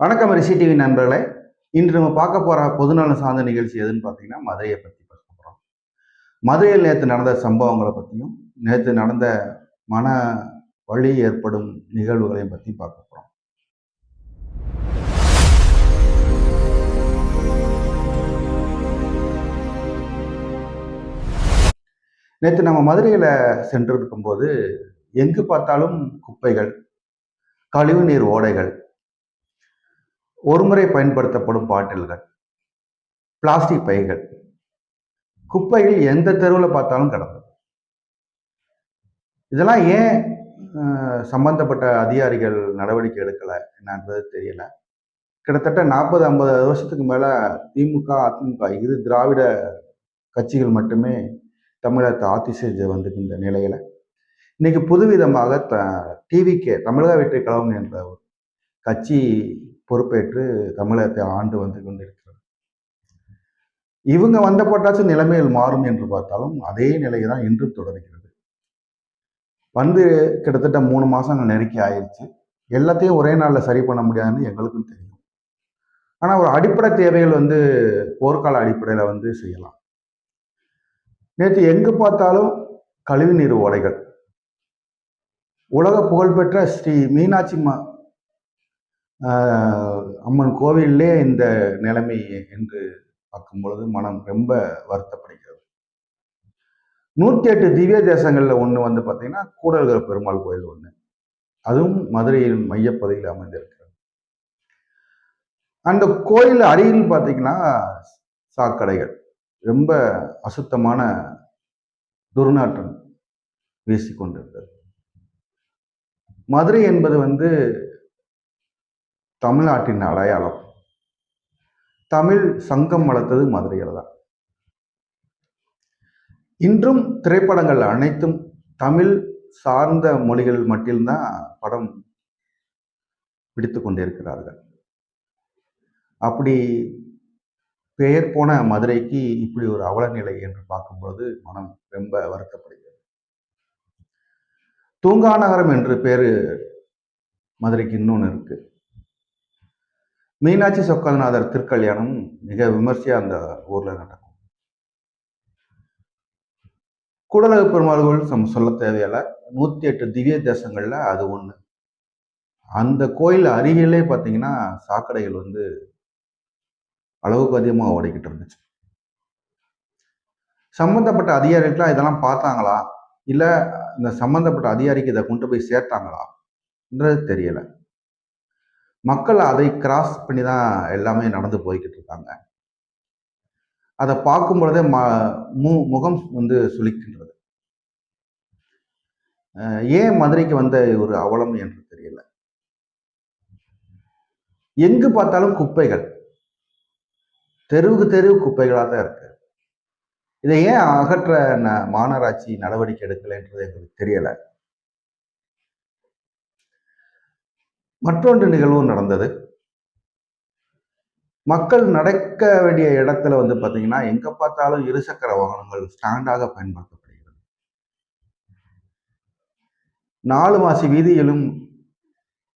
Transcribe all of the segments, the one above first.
வணக்கம் ரிஷி டிவி நண்பர்களே. இன்று நம்ம பார்க்க போற பொதுநலம் சார்ந்த நிகழ்ச்சி எதுன்னு பார்த்தீங்கன்னா, மதுரையை பற்றி பேச போகிறோம். மதுரையில் நேற்று நடந்த சம்பவங்களை பற்றியும், நேற்று நடந்த மன வலி ஏற்படும் நிகழ்வுகளையும் பற்றி பார்க்க போகிறோம். நேற்று நம்ம மதுரையில் சென்றிருக்கும் போது எங்கு பார்த்தாலும் குப்பைகள், கழிவுநீர் ஓடைகள், ஒருமுறை பயன்படுத்தப்படும் பாட்டில்கள், பிளாஸ்டிக் பைகள், குப்பைகள் எந்த தெருவில் பார்த்தாலும் கிடந்தது. இதெல்லாம் ஏன் சம்பந்தப்பட்ட அதிகாரிகள் நடவடிக்கை எடுக்கலை என்னன்றது தெரியல. கிட்டத்தட்ட 40-50 வருஷத்துக்கு மேலே திமுக, அதிமுக இரு திராவிட கட்சிகள் மட்டுமே தமிழகத்தை ஆட்சி செஞ்சு வந்துக்கின்ற நிலையில இன்னைக்கு புதுவிதமாக டிவிகே தமிழக வெற்றி கழகம் என்ற ஒரு கட்சி பொறுப்பேற்று தமிழகத்தை ஆண்டு வந்து கொண்டிருக்கிறது. இவங்க வந்த போட்டாச்சும் நிலைமைகள் மாறும் என்று பார்த்தாலும் அதே நிலையை தான் இன்றும் தொடர்கிறது. வந்து கிட்டத்தட்ட 3 மாசங்கள் நெருக்கி ஆயிடுச்சு. எல்லாத்தையும் ஒரே நாளில் சரி பண்ண முடியாதுன்னு எங்களுக்கும் தெரியும். ஆனால் ஒரு அடிப்படை தேவைகள் போர்க்கால அடிப்படையில் செய்யலாம். நேற்று எங்கு பார்த்தாலும் கழிவுநீர் ஓடைகள். உலக புகழ்பெற்ற ஸ்ரீ மீனாட்சி அம்மன் கோவிலே இந்த நிலைமை என்று பார்க்கும் பொழுது மனம் ரொம்ப வருத்தப்படுகிறது. 108 திவ்ய தேசங்கள்ல ஒன்று பார்த்தீங்கன்னா கூடல்கர பெருமாள் கோயில் ஒன்று, அதுவும் மதுரையின் மையப்பகுதியில் அமைந்திருக்கிறது. அந்த கோயில் அருகில் பார்த்தீங்கன்னா சாக்கடைகள், ரொம்ப அசுத்தமான துர்நாற்றம் வீசிக்கொண்டிருக்கிறது. மதுரை என்பது தமிழ்நாட்டின் அடையாளம். தமிழ் சங்கம் வளர்த்தது மதுரையில் தான். இன்றும் திரைப்படங்கள் அனைத்தும் தமிழ் சார்ந்த மொழிகள் மட்டும்தான் படம் பிடித்து கொண்டிருக்கிறார்கள். அப்படி பெயர் போன மதுரைக்கு இப்படி ஒரு அவலநிலை என்று பார்க்கும்போது மனம் ரொம்ப வருத்தப்படுகிறது. தூங்கா நகரம் என்று பேரு மதுரைக்கு இன்னொன்று இருக்கு. மீனாட்சி சொக்கநாதர் திருக்கல்யாணம் மிக விமர்சையா அந்த ஊர்ல நடக்கும். கூடலகு பெருமாள் கோயில் சொல்ல தேவையில்ல, 108 திவ்ய தேசங்கள்ல அது ஒண்ணு. அந்த கோயில் அருகிலே பார்த்தீங்கன்னா சாக்கடைகள் அளவுக்கு அதிகமாக ஓடிக்கிட்டு இருந்துச்சு. சம்பந்தப்பட்ட அதிகாரிகள் இதெல்லாம் பார்த்தாங்களா, இல்ல இந்த சம்பந்தப்பட்ட அதிகாரிக்கு இதை கொண்டு போய் சேர்த்தாங்களான்றது தெரியல. மக்கள் அதை கிராஸ் பண்ணி தான் எல்லாமே நடந்து போய்கிட்டு இருக்காங்க. அதை பார்க்கும் பொழுதே முகம் சுளிக்கின்றது. ஏன் மதுரைக்கு வந்த ஒரு அவலம் என்று தெரியல. எங்கு பார்த்தாலும் குப்பைகள், தெருவுக்கு தெருவு குப்பைகளாக தான் இருக்கு. இதை ஏன் அகற்ற மாநகராட்சி நடவடிக்கை எடுக்கலைன்றது எங்களுக்கு தெரியல. மற்றொன்று நிகழ்வு நடந்தது. மக்கள் நடக்க வேண்டிய இடத்துல பார்த்தீங்கன்னா எங்க பார்த்தாலும் இருசக்கர வாகனங்கள் ஸ்டாண்டாக பயன்படுத்தப்படுகிறது. 4 மாசி வீதியிலும்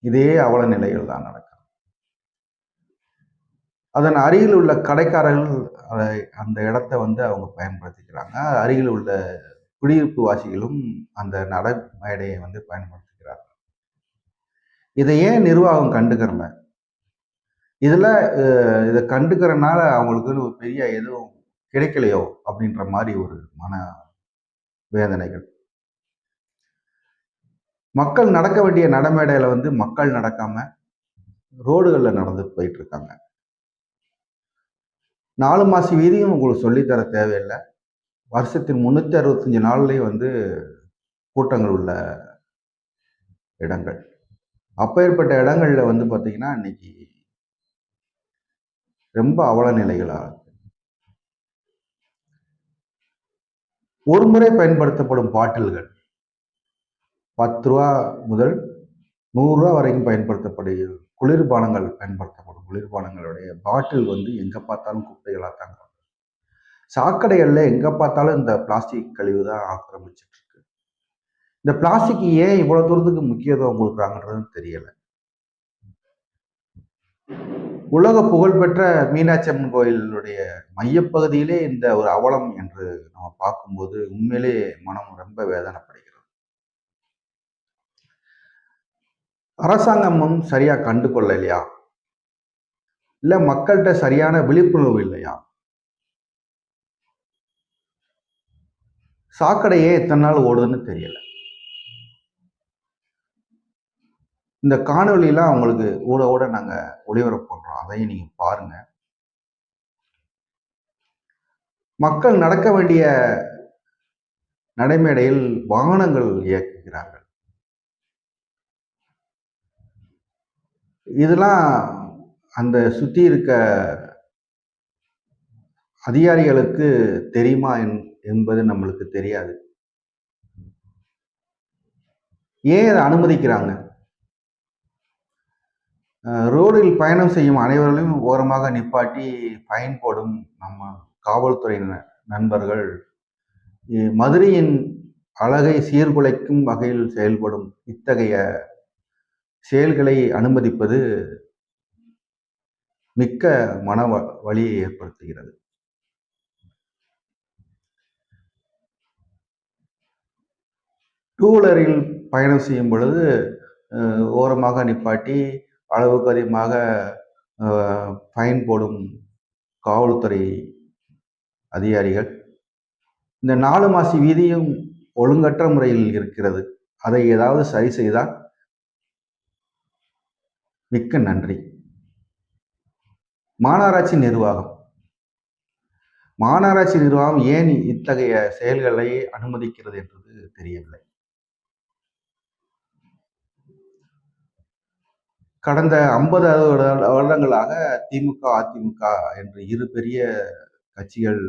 இதே அவல நிலைகள் தான் நடக்கும். அதன் அருகில் உள்ள கடைக்காரர்கள் அந்த இடத்த அவங்க பயன்படுத்திக்கிறாங்க. அருகில் உள்ள குடியிருப்பு வாசிகளும் அந்த நடைமேடையை பயன்படுத்திக்கிறார்கள். இதை ஏன் நிர்வாகம் கண்டுக்கிறல? இதை கண்டுக்கிறனால அவங்களுக்கு ஒரு பெரிய எதுவும் கிடைக்கலையோ அப்படின்ற மாதிரி ஒரு மன வேதனைகள். மக்கள் நடக்க வேண்டிய நடைமேடையில மக்கள் நடக்காம ரோடுகள்ல நடந்து போயிட்டு இருக்காங்க. 4 மாசி வீதியும் உங்களுக்கு சொல்லித்தர தேவையில்லை. வருஷத்தின் 365 நாள்லையும் கூட்டங்கள் உள்ள இடங்கள். அப்பேற்பட்ட இடங்கள்ல பார்த்தீங்கன்னா இன்னைக்கு ரொம்ப அவல நிலைகளா இருக்கு. ஒரு முறை பயன்படுத்தப்படும் பாட்டில்கள் 10 ரூபா முதல் 100 ரூபா வரைக்கும் பயன்படுத்தப்படும் குளிர்பானங்கள் பயன்படுத்தப்படும் குளிர்பானங்களுடைய பாட்டில் எங்க பார்த்தாலும் குப்பைகளாக தாங்க. சாக்கடைகள்ல எங்க பார்த்தாலும் இந்த பிளாஸ்டிக் கழிவு தான் ஆக்கிரமிச்சிட்டு இருக்கு. இந்த பிளாஸ்டிக் ஏன் இவ்வளவு தூரத்துக்கு முக்கியத்துவம் கொடுக்குறாங்கன்றது தெரியல. உலக புகழ்பெற்ற மீனாட்சி அம்மன் கோயிலுடைய மையப்பகுதியிலே இந்த ஒரு அவலம் என்று நம்ம பார்க்கும்போது உண்மையிலே மனம் ரொம்ப வேதனைப்படுகிறது. அரசாங்கமும் சரியா கண்டு கொள்ளலையா? இல்ல மக்கள்கிட்ட சரியான விழிப்புணர்வு இல்லையா? சாக்கடையே எத்தனை நாள் ஓடுதுன்னு தெரியல. இந்த காணொளியெல்லாம் உங்களுக்கு ஊட ஊட நாங்க ஒளிபரப்பு பண்றோம். அதையும் நீங்க பாருங்க. மக்கள் நடக்க வேண்டிய நடைமேடையில் வாகனங்கள் இயக்குகிறார்கள். இதெல்லாம் அந்த சுத்தி இருக்க அதிகாரிகளுக்கு தெரியுமா என்பது நம்மளுக்கு தெரியாது. ஏன் அதை அனுமதிக்கிறாங்க? ரோடில் பயணம் செய்யும் அனைவர்களையும் ஓரமாக நிப்பாட்டி ஃபைன் போடும் நம்ம காவல்துறை நண்பர்கள் மதுரையின் அழகை சீர்குலைக்கும் வகையில் செயல்படும் இத்தகைய செயல்களை அனுமதிப்பது மிக்க மன வலியை ஏற்படுத்துகிறது. டூ வீலரில் பயணம் செய்யும் பொழுது ஓரமாக நிப்பாட்டி அளவுக்கு அதிகமாக ஃபைன் போடும் காவல்துறை அதிகாரிகள் இந்த 4 மாசி வீதியும் ஒழுங்கற்ற முறையில் இருக்கிறது. அதை ஏதாவது சரி செய்தால் மிக்க நன்றி. மாநகராட்சி நிர்வாகம் ஏன் இத்தகைய செயல்களை அனுமதிக்கிறது என்பது தெரியவில்லை. கடந்த 50-60 வருடங்களாக திமுக, அதிமுக என்று இரு பெரிய கட்சிகள்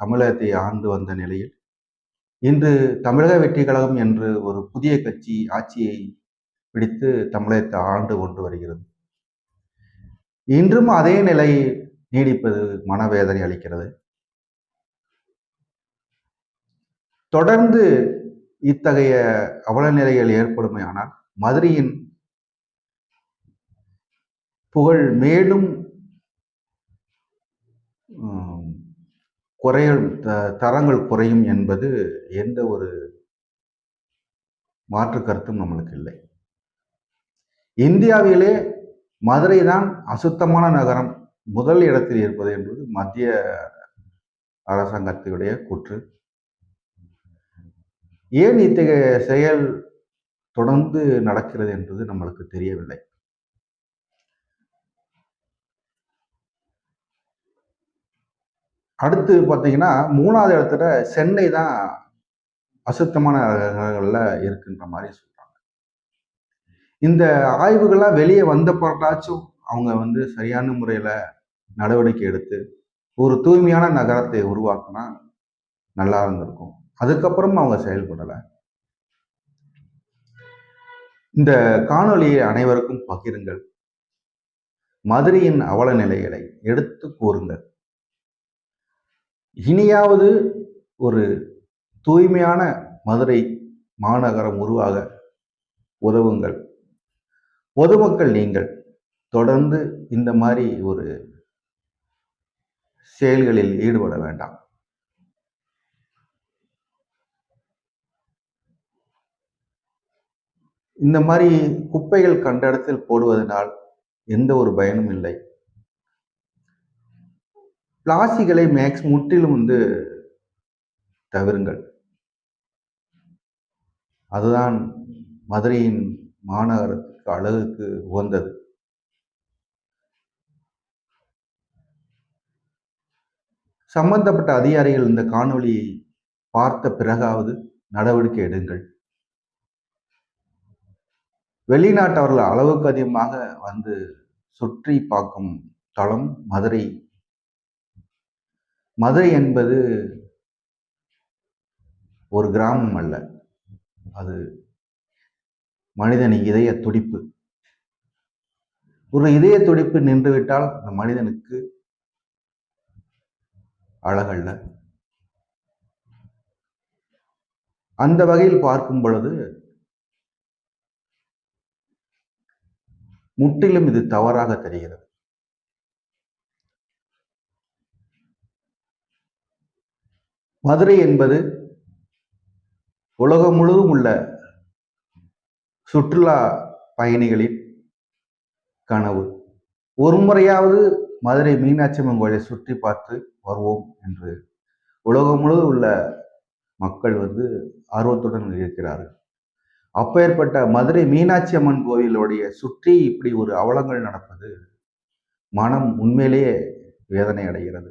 தமிழகத்தை ஆண்டு வந்த நிலையில் இன்று தமிழக வெற்றி கழகம் என்று ஒரு புதிய கட்சி ஆட்சியை பிடித்து தமிழகத்தை ஆண்டு கொண்டு வருகிறது. இன்றும் அதே நிலை நீடிப்பது மனவேதனை அளிக்கிறது. தொடர்ந்து இத்தகைய அவல நிலைகள் ஏற்படுமையானால் மதுரையின் புகழ் மேலும் தரங்கள் குறையும் என்பது எந்த ஒரு மாற்று கருத்தும் நம்மளுக்கு இல்லை. இந்தியாவிலே மதுரை தான் அசுத்தமான நகரம் முதல் இடத்தில் இருப்பது என்பது மத்திய அரசாங்கத்தினுடைய கூற்று. ஏன் இத்தகைய செயல் தொடர்ந்து நடக்கிறது என்பது நம்மளுக்கு தெரியவில்லை. அடுத்து பார்த்தீங்கன்னா 3வது இடத்துல சென்னை தான் அசுத்தமான நகரங்கள்ல இருக்கின்ற மாதிரி சொல்றாங்க. இந்த ஆய்வுகள்லாம் வெளியே வந்த பிறகாச்சும் அவங்க சரியான முறையில நடவடிக்கை எடுத்து ஒரு தூய்மையான நகரத்தை உருவாக்கினா நல்லா இருந்திருக்கும். அதுக்கப்புறம் அவங்க செயல்படலை. இந்த காணொலியை அனைவருக்கும் பகிருங்கள். மதுரையின் அவல நிலைகளை எடுத்து கூறுங்கள். இனியாவது ஒரு தூய்மையான மதுரை மாநகரம் உருவாக உதவுங்கள். பொதுமக்கள் நீங்கள் தொடர்ந்து இந்த மாதிரி ஒரு செயல்களில் ஈடுபட வேண்டாம். இந்த மாதிரி குப்பைகள் கண்ட இடத்தில் போடுவதனால் எந்த ஒரு பயனும் இல்லை. பிளாஸ்டிக்களை முற்றிலும் தவிருங்கள். அதுதான் மதுரையின் மாநகரத்துக்கு அழகுக்கு உகந்தது. சம்பந்தப்பட்ட அதிகாரிகள் இந்த காணொளியை பார்த்த பிறகாவது நடவடிக்கை எடுங்கள். வெளிநாட்டவர்கள் அளவுக்கு அதிகமாக சுற்றி பார்க்கும் தளம் மதுரை. மதுரை என்பது ஒரு கிராமம் அல்ல, அது மனிதனின் இதய துடிப்பு. ஒரு இதய துடிப்பு நின்றுவிட்டால் அந்த மனிதனுக்கு அழகல்ல. அந்த வகையில் பார்க்கும் பொழுது முற்றிலும் இது தவறாக தெரிகிறது. மதுரை என்பது உலகம் முழுவதும் உள்ள சுற்றுலா பயணிகளின் கனவு. ஒரு முறையாவது மதுரை மீனாட்சி அம்மன் கோயிலை சுற்றி பார்த்து வருவோம் என்று உலகம் முழுவதும் உள்ள மக்கள் ஆர்வத்துடன் இருக்கிறார்கள். அப்பேற்பட்ட மதுரை மீனாட்சி அம்மன் கோயிலுடைய சுற்றி இப்படி ஒரு அவலங்கள் நடப்பது மனம் உண்மையிலேயே வேதனை அடைகிறது.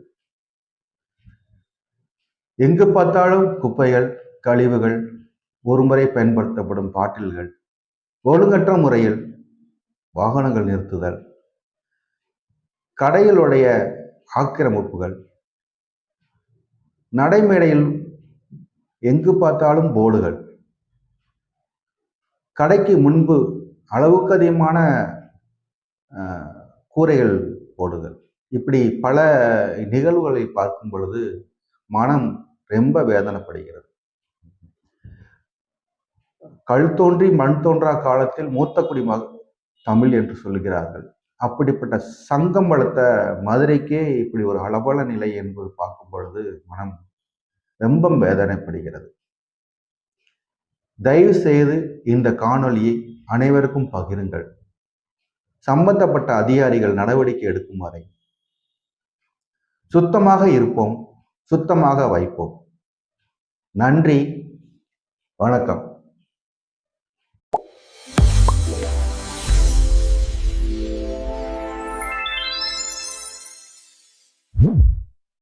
எங்கு பார்த்தாலும் குப்பைகள், கழிவுகள், ஒருமுறை பயன்படுத்தப்படும் பாட்டில்கள், ஒழுங்கற்ற முறையில் வாகனங்கள் நிறுத்துதல், கடைகளுடைய ஆக்கிரமிப்புகள், நடைமேடையில் எங்கு பார்த்தாலும் போர்டுகள், கடைக்கு முன்பு அளவுக்கு அதிகமான கூரைகள் போடுதல், இப்படி பல நிகழ்வுகளை பார்க்கும் பொழுது மனம் ரொம்ப வேதனைப்படுகிறது. கல் தோன்றி மண் தோன்றா காலத்தில் மூத்த குடி தமிழ் என்று சொல்கிறார்கள். அப்படிப்பட்ட சங்கம் வளர்த்த மதுரைக்கே இப்படி ஒரு அளவல நிலை என்பது பார்க்கும் பொழுது மனம் ரொம்ப வேதனைப்படுகிறது. தயவு செய்து இந்த காணொலியை அனைவருக்கும் பகிருங்கள். சம்பந்தப்பட்ட அதிகாரிகள் நடவடிக்கை எடுக்கும் வரை சுத்தமாக இருப்போம், சுத்தமாக வைப்போம். நன்றி, வணக்கம்.